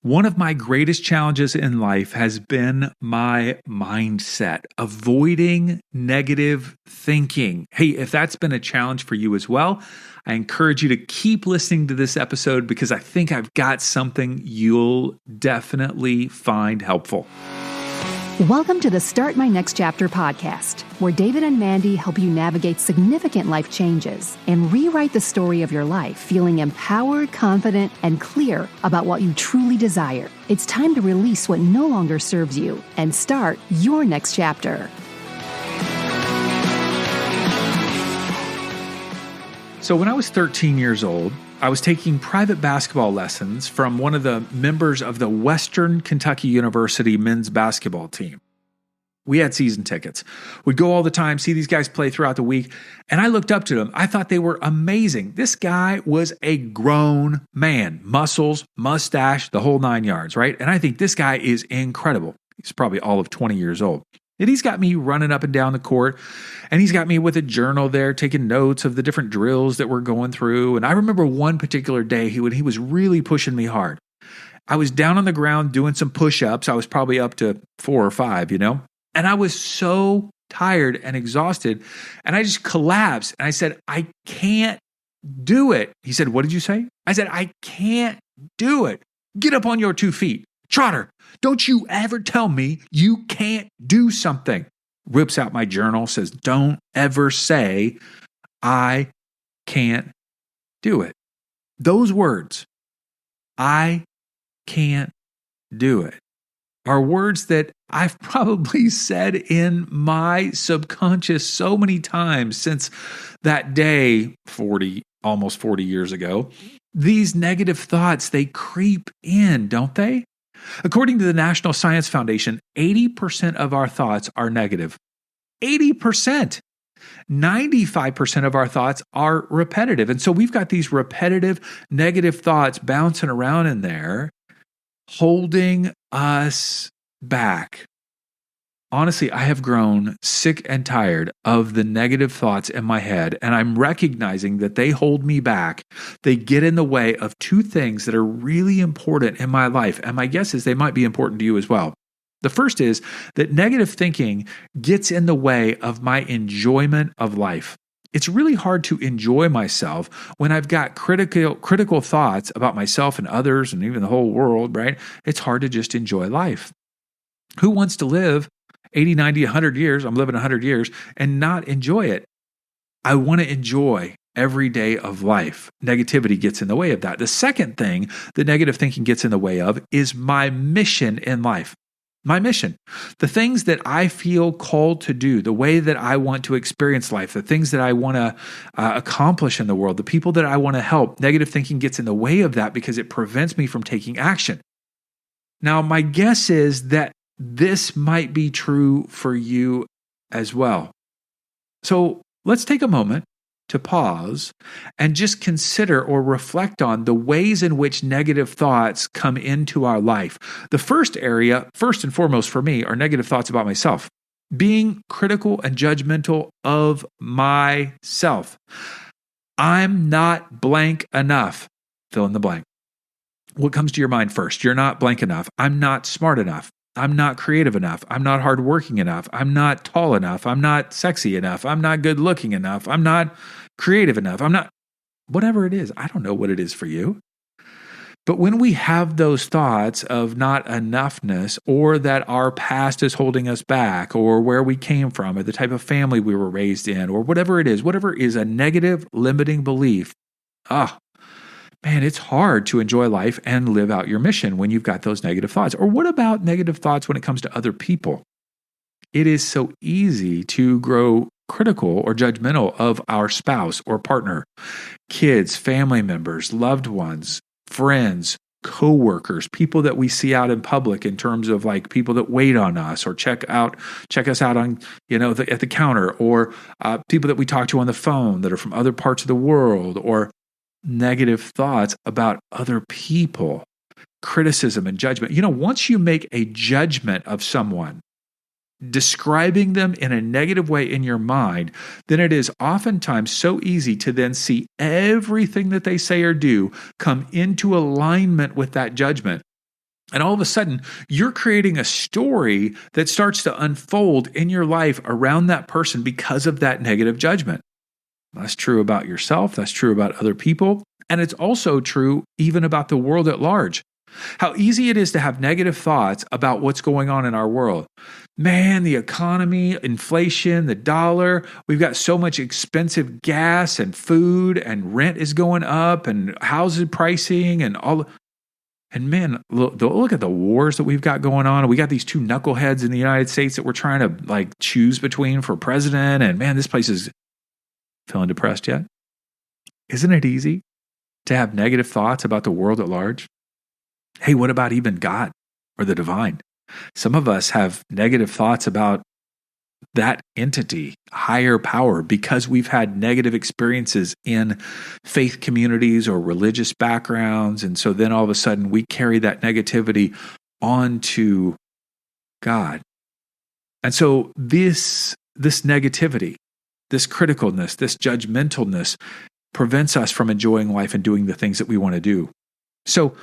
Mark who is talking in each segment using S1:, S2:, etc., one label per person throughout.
S1: One of my greatest challenges in life has been my mindset, avoiding negative thinking. Hey, if that's been a challenge for you as well, I encourage you to keep listening to this episode because I think I've got something you'll definitely find helpful.
S2: Welcome to the Start My Next Chapter podcast, where David and Mandy help you navigate significant life changes and rewrite the story of your life, feeling empowered, confident, and clear about what you truly desire. It's time to release what no longer serves you and start your next chapter.
S1: So when I was 13 years old, I was taking private basketball lessons from one of the members of the Western Kentucky University men's basketball team. We had season tickets. We'd go all the time, see these guys play throughout the week, and I looked up to them. I thought they were amazing. This guy was a grown man, muscles, mustache, the whole 9 yards, right? And I think this guy is incredible. He's probably all of 20 years old. And he's got me running up and down the court, and he's got me with a journal there taking notes of the different drills that we're going through. And I remember one particular day he was really pushing me hard. I was down on the ground doing some push-ups. I was probably up to 4 or 5, and I was so tired and exhausted, and I just collapsed. And I said, I can't do it. He said, what did you say? I said, I can't do it. Get up on your 2 feet. Trotter, don't you ever tell me you can't do something. Rips out my journal, says, don't ever say I can't do it. Those words, I can't do it, are words that I've probably said in my subconscious so many times since that day, almost 40 years ago. These negative thoughts, they creep in, don't they? According to the National Science Foundation, 80% of our thoughts are negative. 80%. 95% of our thoughts are repetitive. And so we've got these repetitive negative thoughts bouncing around in there, holding us back. Honestly, I have grown sick and tired of the negative thoughts in my head, and I'm recognizing that they hold me back. They get in the way of 2 things that are really important in my life, and my guess is they might be important to you as well. The first is that negative thinking gets in the way of my enjoyment of life. It's really hard to enjoy myself when I've got critical thoughts about myself and others and even the whole world, right? It's hard to just enjoy life. Who wants to live 80, 90, 100 years, I'm living 100 years, and not enjoy it? I want to enjoy every day of life. Negativity gets in the way of that. The second thing that negative thinking gets in the way of is my mission in life. My mission, the things that I feel called to do, the way that I want to experience life, the things that I want to accomplish in the world, the people that I want to help. Negative thinking gets in the way of that because it prevents me from taking action. Now, my guess is that this might be true for you as well. So let's take a moment to pause and just consider or reflect on the ways in which negative thoughts come into our life. The first area, first and foremost for me, are negative thoughts about myself. Being critical and judgmental of myself. I'm not blank enough. Fill in the blank. What comes to your mind first? You're not blank enough. I'm not smart enough. I'm not creative enough. I'm not hardworking enough. I'm not tall enough. I'm not sexy enough. I'm not good looking enough. I'm not creative enough. I'm not, whatever it is. I don't know what it is for you. But when we have those thoughts of not enoughness, or that our past is holding us back, or where we came from, or the type of family we were raised in, or whatever is a negative limiting belief, man, it's hard to enjoy life and live out your mission when you've got those negative thoughts. Or what about negative thoughts when it comes to other people? It is so easy to grow critical or judgmental of our spouse or partner, kids, family members, loved ones, friends, coworkers, people that we see out in public in terms of like people that wait on us or check us out on, at the counter, or people that we talk to on the phone that are from other parts of the world, or negative thoughts about other people, criticism and judgment. Once you make a judgment of someone, describing them in a negative way in your mind, then it is oftentimes so easy to then see everything that they say or do come into alignment with that judgment. And all of a sudden, you're creating a story that starts to unfold in your life around that person because of that negative judgment. That's true about yourself. That's true about other people. And it's also true even about the world at large. How easy it is to have negative thoughts about what's going on in our world. Man, the economy, inflation, the dollar, we've got so much expensive gas and food, and rent is going up, and housing pricing and all. And man, look at the wars that we've got going on. We got these two knuckleheads in the United States that we're trying to choose between for president. And man, this place is feeling depressed yet? Isn't it easy to have negative thoughts about the world at large? Hey, what about even God or the divine? Some of us have negative thoughts about that entity, higher power, because we've had negative experiences in faith communities or religious backgrounds. And so then all of a sudden we carry that negativity onto God. And so this negativity, this criticalness, this judgmentalness prevents us from enjoying life and doing the things that we want to do. So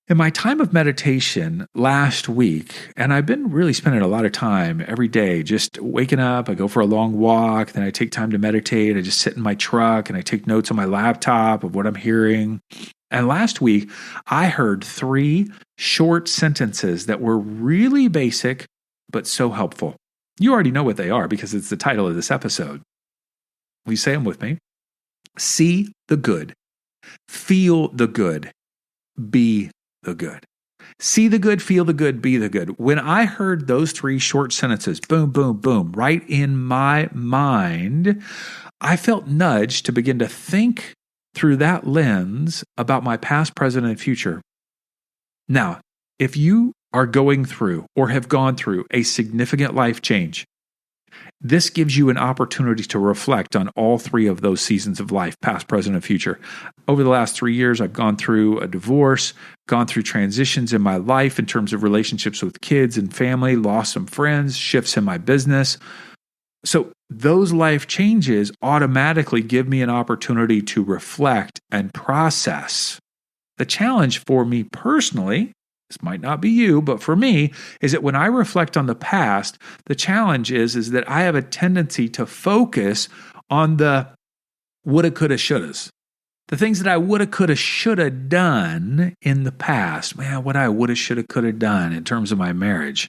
S1: in my time of meditation last week, and I've been really spending a lot of time every day just waking up, I go for a long walk, then I take time to meditate, I just sit in my truck and I take notes on my laptop of what I'm hearing. And last week, I heard 3 short sentences that were really basic, but so helpful. You already know what they are because it's the title of this episode. Will you say them with me? See the good, feel the good, be the good. See the good, feel the good, be the good. When I heard those 3 short sentences, boom, boom, boom, right in my mind, I felt nudged to begin to think through that lens about my past, present, and future. Now, if you are going through or have gone through a significant life change, this gives you an opportunity to reflect on all 3 of those seasons of life, past, present, and future. Over the last 3 years, I've gone through a divorce, gone through transitions in my life in terms of relationships with kids and family, lost some friends, shifts in my business. So those life changes automatically give me an opportunity to reflect and process. The challenge for me personally, this might not be you, but for me, is that when I reflect on the past, the challenge is that I have a tendency to focus on the woulda, coulda, shouldas. The things that I woulda, coulda, shoulda done in the past. Man, what I woulda, shoulda, coulda done in terms of my marriage.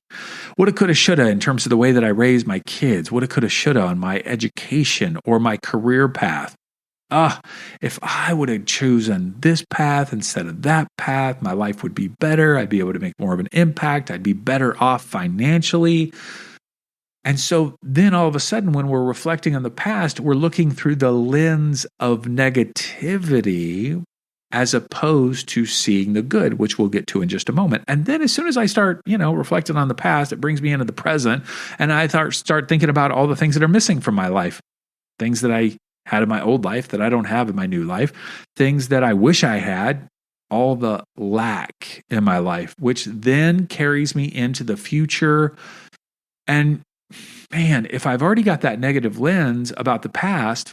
S1: Woulda, coulda, shoulda in terms of the way that I raised my kids. Woulda, coulda, shoulda on my education or my career path. If I would have chosen this path instead of that path, my life would be better. I'd be able to make more of an impact. I'd be better off financially. And so then all of a sudden, when we're reflecting on the past, we're looking through the lens of negativity as opposed to seeing the good, which we'll get to in just a moment. And then as soon as I start, reflecting on the past, it brings me into the present. And I start thinking about all the things that are missing from my life, things that I had in my old life that I don't have in my new life, things that I wish I had, all the lack in my life, which then carries me into the future. And man, if I've already got that negative lens about the past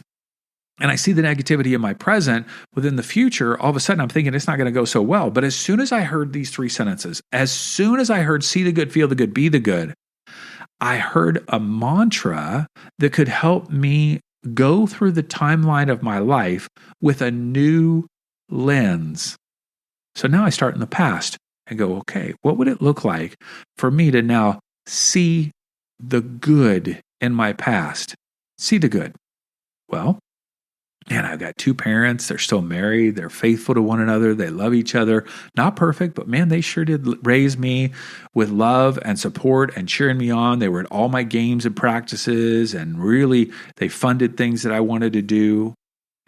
S1: and I see the negativity in my present within the future, all of a sudden I'm thinking it's not going to go so well. But as soon as I heard these 3 sentences, as soon as I heard see the good, feel the good, be the good, I heard a mantra that could help me go through the timeline of my life with a new lens. So now I start in the past and go, okay, what would it look like for me to now see the good in my past? See the good. Well, man, I've got 2 parents. They're still married. They're faithful to one another. They love each other. Not perfect, but man, they sure did raise me with love and support and cheering me on. They were at all my games and practices, and really, they funded things that I wanted to do.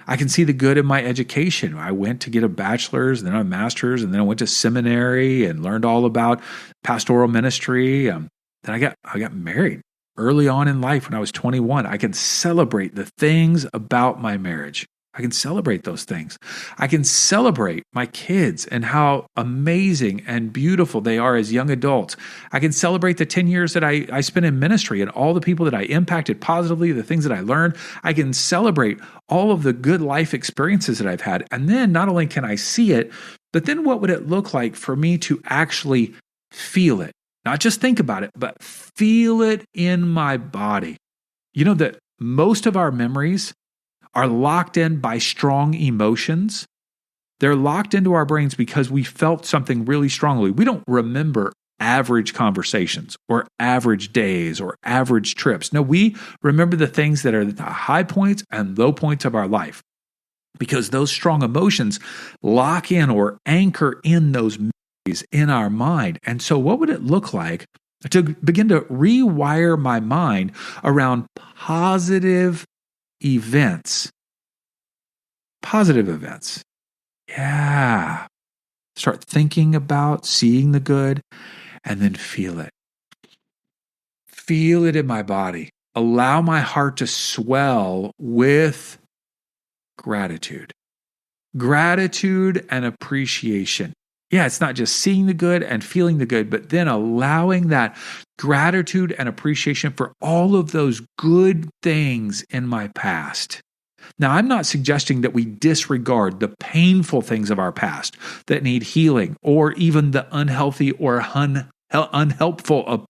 S1: I can see the good in my education. I went to get a bachelor's, and then a master's, and then I went to seminary and learned all about pastoral ministry. Then I got married early on in life when I was 21. I can celebrate the things about my marriage. I can celebrate those things. I can celebrate my kids and how amazing and beautiful they are as young adults. I can celebrate the 10 years that I spent in ministry and all the people that I impacted positively, the things that I learned. I can celebrate all of the good life experiences that I've had. And then not only can I see it, But then what would it look like for me to actually feel it? Not just think about it, but feel it in my body. You know that most of our memories are locked in by strong emotions. They're locked into our brains because we felt something really strongly. We don't remember average conversations or average days or average trips. No, we remember the things that are the high points and low points of our life because those strong emotions lock in or anchor in those memories in our mind. And so what would it look like to begin to rewire my mind around positive events? Positive events. Yeah. Start thinking about seeing the good and then feel it. Feel it in my body. Allow my heart to swell with gratitude. Gratitude and appreciation. Yeah, it's not just seeing the good and feeling the good, but then allowing that gratitude and appreciation for all of those good things in my past. Now, I'm not suggesting that we disregard the painful things of our past that need healing, or even the unhealthy or unhelpful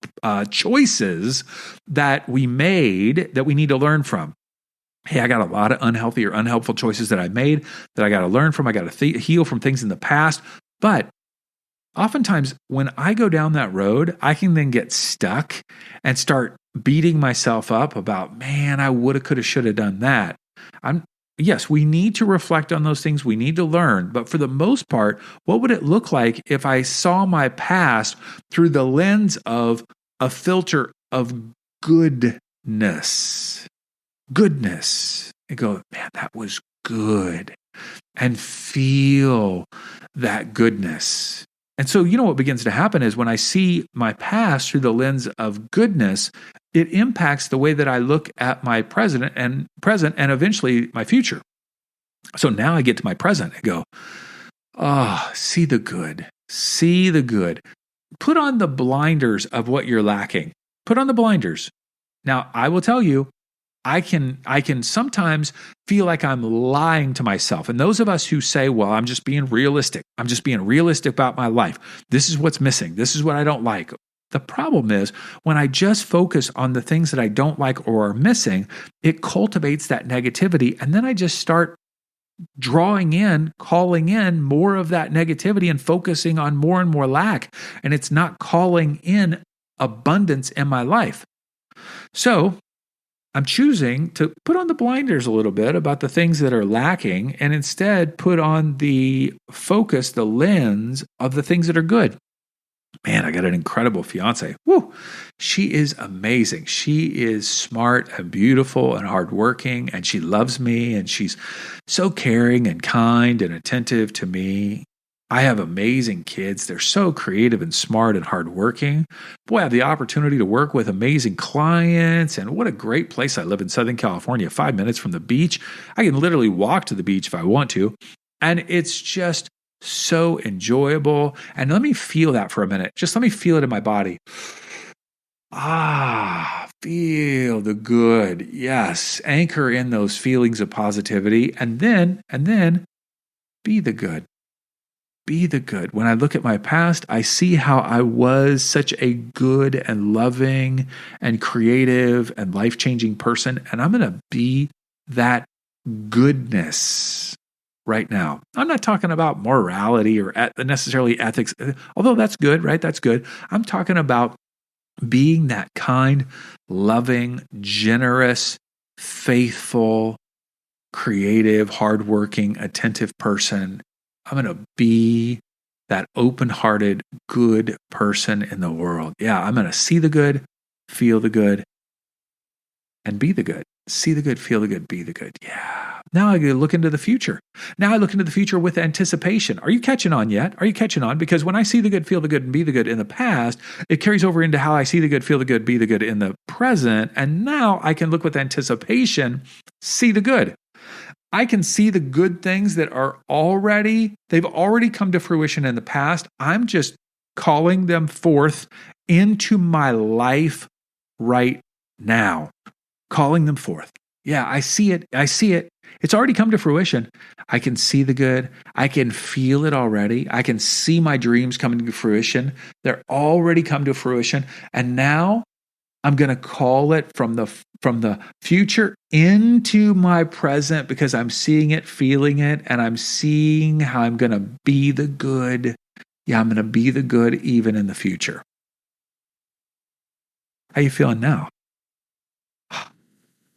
S1: choices that we made that we need to learn from. Hey, I got a lot of unhealthy or unhelpful choices that I made that I got to learn from. I got to heal from things in the past. But oftentimes when I go down that road, I can then get stuck and start beating myself up about, man, I woulda, coulda, shoulda done that. Yes, we need to reflect on those things. We need to learn. But for the most part, what would it look like if I saw my past through the lens of a filter of goodness? Goodness. And go, man, that was good. And feel that goodness. And so, what begins to happen is when I see my past through the lens of goodness, it impacts the way that I look at my present and eventually my future. So now I get to my present and go, see the good. See the good. Put on the blinders of what you're lacking. Put on the blinders. Now, I will tell you, I can sometimes feel like I'm lying to myself. And those of us who say, well, I'm just being realistic. I'm just being realistic about my life. This is what's missing. This is what I don't like. The problem is when I just focus on the things that I don't like or are missing, it cultivates that negativity. And then I just start calling in more of that negativity and focusing on more and more lack. And it's not calling in abundance in my life. So I'm choosing to put on the blinders a little bit about the things that are lacking and instead put on the focus, the lens of the things that are good. Man, I got an incredible fiance. Woo! She is amazing. She is smart and beautiful and hardworking, and she loves me, and she's so caring and kind and attentive to me. I have amazing kids. They're so creative and smart and hardworking. Boy, I have the opportunity to work with amazing clients, and what a great place. I live in Southern California, 5 minutes from the beach. I can literally walk to the beach if I want to, and it's just so enjoyable. And let me feel that for a minute. Just let me feel it in my body. Feel the good. Yes. Anchor in those feelings of positivity and then be the good. Be the good. When I look at my past, I see how I was such a good and loving and creative and life-changing person. And I'm going to be that goodness right now. I'm not talking about morality or necessarily ethics, although that's good, right? That's good. I'm talking about being that kind, loving, generous, faithful, creative, hardworking, attentive person. I'm going to be that open-hearted, good person in the world. Yeah, I'm going to see the good, feel the good, and be the good. See the good, feel the good, be the good. Yeah. Now I look into the future. Now I look into the future with anticipation. Are you catching on yet? Are you catching on? Because when I see the good, feel the good, and be the good in the past, it carries over into how I see the good, feel the good, be the good in the present. And now I can look with anticipation, see the good. I can see the good things that they've already come to fruition in the past. I'm just calling them forth into my life right now. Calling them forth. Yeah, I see it. I see it. It's already come to fruition. I can see the good. I can feel it already. I can see my dreams coming to fruition. They're already come to fruition. And now I'm going to call it from the future into my present because I'm seeing it, feeling it, and I'm seeing how I'm going to be the good. Yeah, I'm going to be the good even in the future. How you feeling now?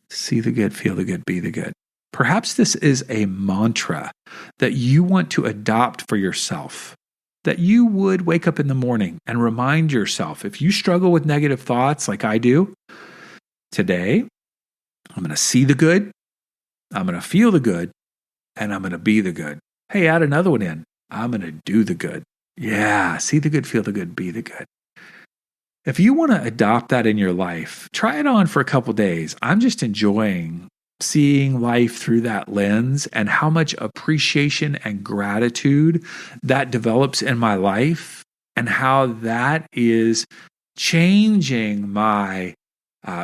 S1: See the good, feel the good, be the good. Perhaps this is a mantra that you want to adopt for yourself, that you would wake up in the morning and remind yourself, if you struggle with negative thoughts like I do, today, I'm going to see the good, I'm going to feel the good, and I'm going to be the good. Hey, add another one in. I'm going to do the good. Yeah, see the good, feel the good, be the good. If you want to adopt that in your life, try it on for a couple days. I'm just enjoying seeing life through that lens and how much appreciation and gratitude that develops in my life and how that is changing my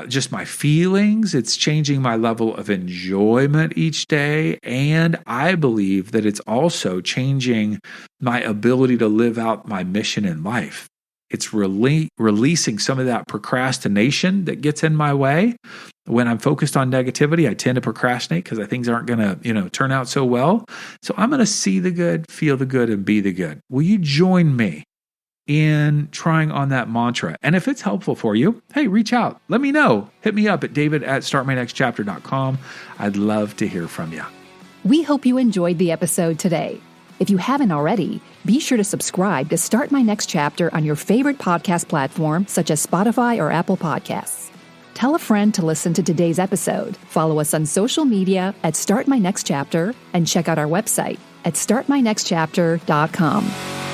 S1: just my feelings. It's changing my level of enjoyment each day. And I believe that it's also changing my ability to live out my mission in life. It's releasing some of that procrastination that gets in my way. When I'm focused on negativity, I tend to procrastinate because things aren't going to, turn out so well. So I'm going to see the good, feel the good, and be the good. Will you join me in trying on that mantra? And if it's helpful for you, hey, reach out. Let me know. Hit me up at david@startmynextchapter.com. I'd love to hear from you.
S2: We hope you enjoyed the episode today. If you haven't already, be sure to subscribe to Start My Next Chapter on your favorite podcast platform, such as Spotify or Apple Podcasts. Tell a friend to listen to today's episode. Follow us on social media at Start My Next Chapter and check out our website at startmynextchapter.com.